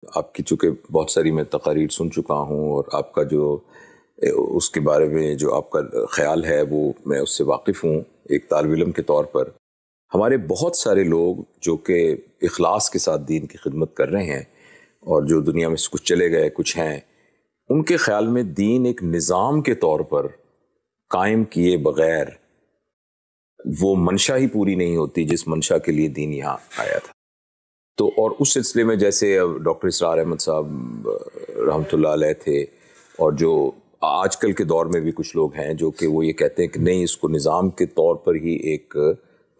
آپ کی چونکہ بہت ساری میں تقاریر سن چکا ہوں، اور آپ کا جو اس کے بارے میں جو آپ کا خیال ہے وہ میں اس سے واقف ہوں ایک طالب علم کے طور پر۔ ہمارے بہت سارے لوگ جو کہ اخلاص کے ساتھ دین کی خدمت کر رہے ہیں، اور جو دنیا میں کچھ چلے گئے کچھ ہیں، ان کے خیال میں دین ایک نظام کے طور پر قائم کیے بغیر وہ منشا ہی پوری نہیں ہوتی جس منشا کے لیے دین یہاں آیا تھا۔ تو اور اس سلسلے میں جیسے ڈاکٹر اسرار احمد صاحب رحمۃ اللہ علیہ تھے، اور جو آج کل کے دور میں بھی کچھ لوگ ہیں جو کہ وہ یہ کہتے ہیں کہ نہیں، اس کو نظام کے طور پر ہی ایک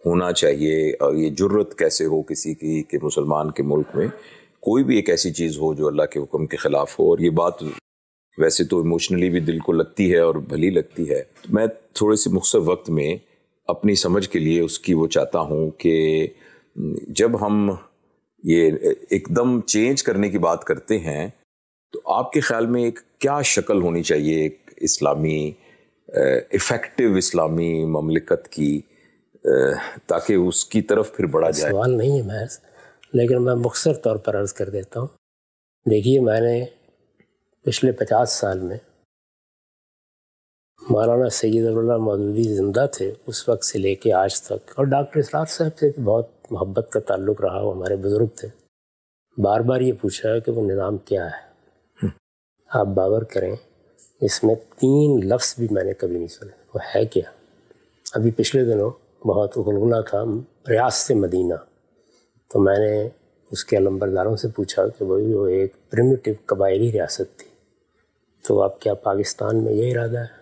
ہونا چاہیے، اور یہ جرت کیسے ہو کسی کی کہ مسلمان کے ملک میں کوئی بھی ایک ایسی چیز ہو جو اللہ کے حکم کے خلاف ہو۔ اور یہ بات ویسے تو ایموشنلی بھی دل کو لگتی ہے اور بھلی لگتی ہے۔ میں تھوڑے سے مختصر وقت میں اپنی سمجھ کے لیے اس کی وہ چاہتا ہوں کہ جب ہم یہ ایک دم چینج کرنے کی بات کرتے ہیں تو آپ کے خیال میں ایک کیا شکل ہونی چاہیے ایک اسلامی افیکٹو اسلامی مملکت کی، تاکہ اس کی طرف پھر بڑھا جائے؟ سوال نہیں ہے محض، لیکن میں مختصر طور پر عرض کر دیتا ہوں۔ دیکھیے، میں نے پچھلے 50 سال میں مولانا سید اللہ مودودی زندہ تھے اس وقت سے لے کے آج تک، اور ڈاکٹر اسرار صاحب سے بھی بہت محبت کا تعلق رہا، وہ ہمارے بزرگ تھے، بار بار یہ پوچھا ہے کہ وہ نظام کیا ہے۔ آپ باور کریں، اس میں 3 لفظ بھی میں نے کبھی نہیں سنے، وہ ہے کیا؟ ابھی پچھلے دنوں بہت غلغلہ تھا ریاست مدینہ، تو میں نے اس کے علمبرداروں سے پوچھا کہ وہ ایک پریمیٹیو قبائلی ریاست تھی، تو اب کیا پاکستان میں یہ ارادہ ہے؟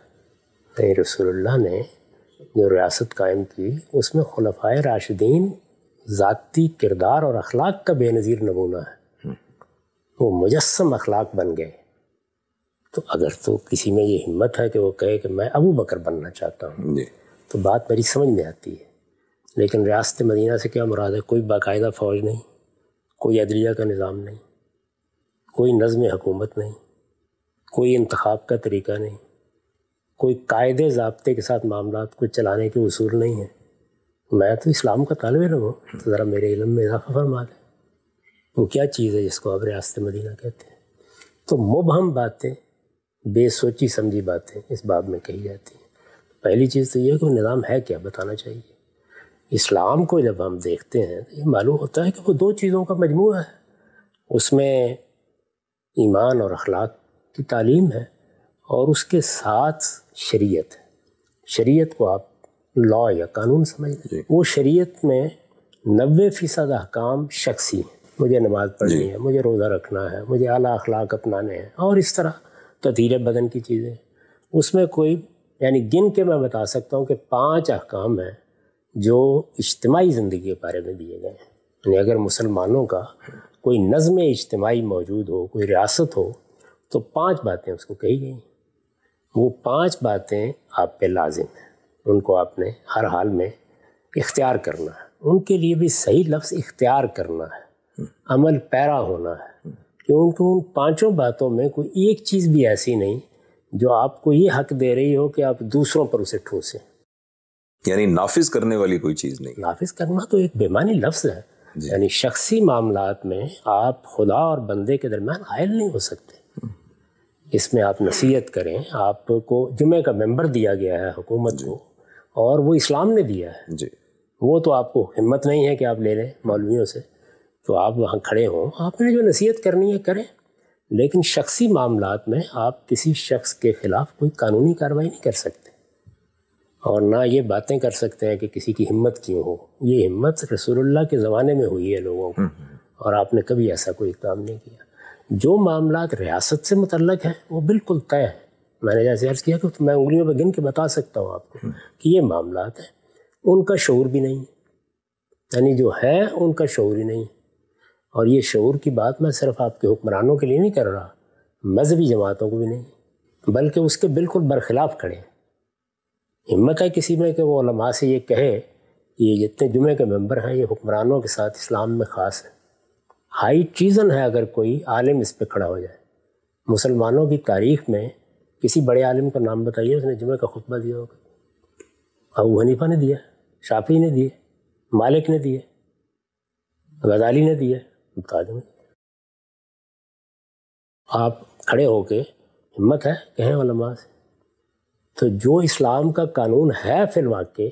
نہیں، رسول اللہ نے جو ریاست قائم کی اس میں خلفائے راشدین ذاتی کردار اور اخلاق کا بے نظیر نمونہ ہے، وہ مجسم اخلاق بن گئے۔ تو اگر تو کسی میں یہ ہمت ہے کہ وہ کہے کہ میں ابو بکر بننا چاہتا ہوں، تو بات میری سمجھ میں آتی ہے۔ لیکن ریاست مدینہ سے کیا مراد ہے؟ کوئی باقاعدہ فوج نہیں، کوئی عدلیہ کا نظام نہیں، کوئی نظم حکومت نہیں، کوئی انتخاب کا طریقہ نہیں، کوئی قاعدے ضابطے کے ساتھ معاملات کو چلانے کے اصول نہیں ہیں۔ میں تو اسلام کا طالب علم ہوں، تو ذرا میرے علم میں اضافہ فرما دیں، وہ کیا چیز ہے جس کو آپ ریاست مدینہ کہتے ہیں؟ تو مبہم باتیں، بے سوچی سمجھی باتیں اس باب میں کہی جاتی ہیں۔ پہلی چیز تو یہ ہے کہ وہ نظام ہے کیا، بتانا چاہیے۔ اسلام کو جب ہم دیکھتے ہیں تو یہ معلوم ہوتا ہے کہ وہ 2 چیزوں کا مجموعہ ہے، اس میں ایمان اور اخلاق کی تعلیم ہے، اور اس کے ساتھ شریعت ہے۔ شریعت کو آپ لا یا قانون سمجھ لیں، وہ شریعت میں 90% احکام شخصی ہیں، مجھے نماز پڑھنی ہے، مجھے روزہ رکھنا ہے، مجھے اعلیٰ اخلاق اپنانے ہیں، اور اس طرح تطہیر بدن کی چیزیں۔ اس میں کوئی یعنی گن کے میں بتا سکتا ہوں کہ 5 احکام ہیں جو اجتماعی زندگی کے بارے میں دیے گئے ہیں۔ یعنی اگر مسلمانوں کا کوئی نظم اجتماعی موجود ہو، کوئی ریاست ہو، تو 5 باتیں اس کو کہی گئی ہیں۔ وہ 5 باتیں آپ پہ لازم ہیں، ان کو آپ نے ہر حال میں اختیار کرنا ہے۔ ان کے لیے بھی صحیح لفظ اختیار کرنا ہے، عمل پیرا ہونا ہے، کیونکہ ان 5 باتوں میں کوئی ایک چیز بھی ایسی نہیں جو آپ کو یہ حق دے رہی ہو کہ آپ دوسروں پر اسے ٹھوسیں۔ یعنی نافذ کرنے والی کوئی چیز نہیں۔ نافذ کرنا تو ایک بے معنی لفظ ہے، یعنی شخصی معاملات میں آپ خدا اور بندے کے درمیان حائل نہیں ہو سکتے۔ اس میں آپ نصیحت کریں، آپ کو جمعہ کا ممبر دیا گیا ہے حکومت کو، اور وہ اسلام نے دیا ہے، وہ تو آپ کو ہمت نہیں ہے کہ آپ لے لیں مولویوں سے، تو آپ وہاں کھڑے ہوں، آپ نے جو نصیحت کرنی ہے کریں، لیکن شخصی معاملات میں آپ کسی شخص کے خلاف کوئی قانونی کارروائی نہیں کر سکتے، اور نہ یہ باتیں کر سکتے ہیں کہ کسی کی ہمت کیوں ہو۔ یہ ہمت رسول اللہ کے زمانے میں ہوئی ہے لوگوں کو، اور آپ نے کبھی ایسا کوئی اقدام نہیں کیا۔ جو معاملات ریاست سے متعلق ہیں وہ بالکل طے ہے، میں نے جیسے عرض کیا کہ میں انگلیوں پہ گن کے بتا سکتا ہوں آپ کو کہ یہ معاملات ہیں، ان کا شعور بھی نہیں، یعنی جو ہے ان کا شعور ہی نہیں۔ اور یہ شعور کی بات میں صرف آپ کے حکمرانوں کے لیے نہیں کر رہا، مذہبی جماعتوں کو بھی نہیں، بلکہ اس کے بالکل برخلاف کھڑے ہیں۔ ہمت ہے کسی میں کہ وہ علماء سے یہ کہے کہ یہ جتنے جمعے کے ممبر ہیں یہ حکمرانوں کے ساتھ اسلام میں خاص ہے۔ ہائی ٹریزن ہے اگر کوئی عالم اس پہ کھڑا ہو جائے۔ مسلمانوں کی تاریخ میں کسی بڑے عالم کا نام بتائیے اس نے جمعہ کا خطبہ دیا ہوگا۔ ابو حنیفہ نے دیا، شافعی نے دیے، مالک نے دیے، غزالی نے دیے، بتا دیں۔ آپ کھڑے ہو کے ہمت ہے کہیں علماء سے؟ تو جو اسلام کا قانون ہے فی الواقع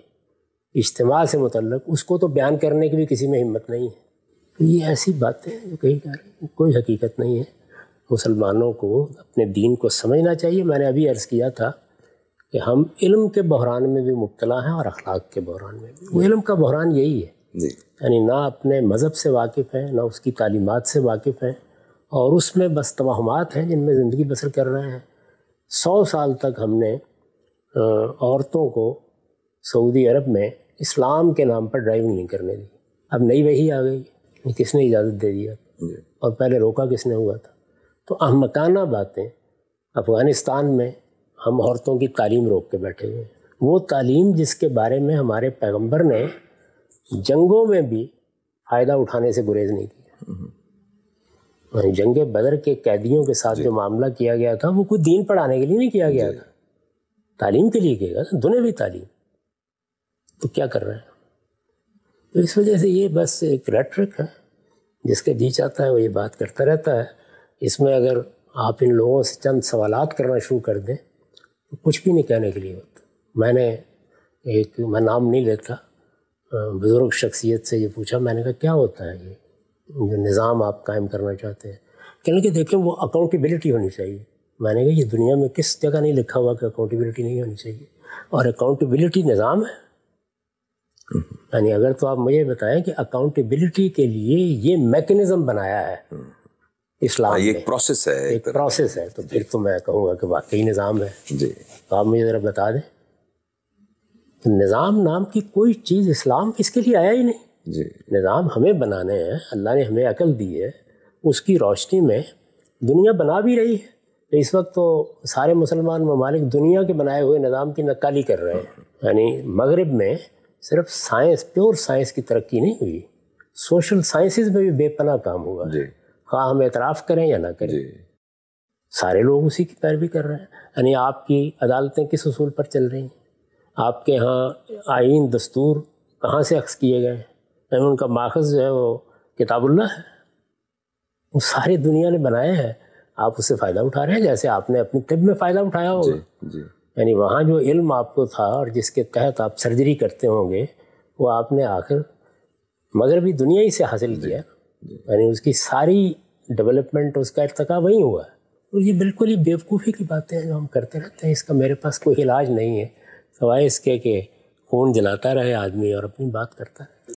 اجتماع سے متعلق، اس کو تو بیان کرنے کی بھی کسی میں ہمت نہیں ہے. تو یہ ایسی باتیں جو کہیں کہہ رہے ہیں، کوئی حقیقت نہیں ہے. مسلمانوں کو اپنے دین کو سمجھنا چاہیے. میں نے ابھی عرض کیا تھا کہ ہم علم کے بحران میں بھی مبتلا ہیں اور اخلاق کے بحران میں بھی. وہ علم کا بحران یہی ہے، یعنی نہ اپنے مذہب سے واقف ہیں، نہ اس کی تعلیمات سے واقف ہیں، اور اس میں بس توہمات ہیں جن میں زندگی بسر کر رہے ہیں. 100 سال تک ہم نے عورتوں کو سعودی عرب میں اسلام کے نام پر ڈرائیونگ نہیں کرنے دی. اب نئی وحی آ گئی، کس نے اجازت دے دیا اور پہلے روکا کس نے ہوا تھا؟ تو احمقانہ باتیں. افغانستان میں ہم عورتوں کی تعلیم روک کے بیٹھے ہوئے ہیں. وہ تعلیم جس کے بارے میں ہمارے پیغمبر نے جنگوں میں بھی فائدہ اٹھانے سے گریز نہیں کیا. جنگ بدر کے قیدیوں کے ساتھ جو معاملہ کیا گیا تھا وہ کوئی دین پڑھانے کے لیے نہیں کیا گیا تھا، تعلیم کے لیے کیا گیا تھا، دنیاوی تعلیم. تو کیا کر رہے ہیں؟ تو اس وجہ سے یہ بس ایک ریٹرک ہے، جس کا جی چاہتا ہے وہ یہ بات کرتا رہتا ہے. اس میں اگر آپ ان لوگوں سے چند سوالات کرنا شروع کر دیں تو کچھ بھی نہیں کہنے کے لیے ہوتا. میں نام نہیں لیتا، بزرگ شخصیت سے یہ پوچھا، میں نے کہا کیا ہوتا ہے یہ جو نظام آپ قائم کرنا چاہتے ہیں؟ کہنے کہ دیکھیں وہ اکاؤنٹیبلٹی ہونی چاہیے. میں نے کہا یہ دنیا میں کس جگہ نہیں لکھا ہوا کہ اکاؤنٹیبلٹی نہیں ہونی چاہیے؟ اور اکاؤنٹیبلٹی نظام ہے. یعنی اگر تو آپ مجھے بتائیں کہ اکاؤنٹیبلٹی کے لیے یہ میکنزم بنایا ہے اسلام میں، ایک پروسیس ہے، ایک پروسیس ہے، تو پھر تو میں کہوں گا کہ واقعی نظام ہے. تو آپ مجھے ذرا بتا دیں نظام نام کی کوئی چیز اسلام اس کے لیے آیا ہی نہیں. نظام ہمیں بنانے ہیں، اللہ نے ہمیں عقل دی ہے، اس کی روشنی میں دنیا بنا بھی رہی ہے. تو اس وقت تو سارے مسلمان ممالک دنیا کے بنائے ہوئے نظام کی نقالی کر رہے ہیں. یعنی مغرب میں صرف سائنس، پیور سائنس کی ترقی نہیں ہوئی، سوشل سائنسز میں بھی بے پناہ کام ہوا ہے. خواہ ہم اعتراف کریں یا نہ کریں، سارے لوگ اسی کی پیروی کر رہے ہیں. یعنی آپ کی عدالتیں کس اصول پر چل رہی ہیں؟ آپ کے ہاں آئین دستور کہاں سے اخذ کیے گئے ہیں؟ یعنی ان کا ماخذ جو ہے وہ کتاب اللہ ہے، وہ ساری دنیا نے بنائے ہیں، آپ اس سے فائدہ اٹھا رہے ہیں جیسے آپ نے اپنی طب میں فائدہ اٹھایا ہوگا. یعنی وہاں جو علم آپ کو تھا اور جس کے تحت آپ سرجری کرتے ہوں گے وہ آپ نے آخر مغربی دنیا ہی سے حاصل کیا. یعنی اس کی ساری ڈیولپمنٹ، اس کا ارتقا وہیں ہوا ہے. تو یہ بالکل ہی بیوقوفی کی باتیں ہیں جو ہم کرتے رہتے ہیں. اس کا میرے پاس کوئی علاج نہیں ہے سوائے اس کے کہ خون جلاتا رہے آدمی اور اپنی بات کرتا رہے.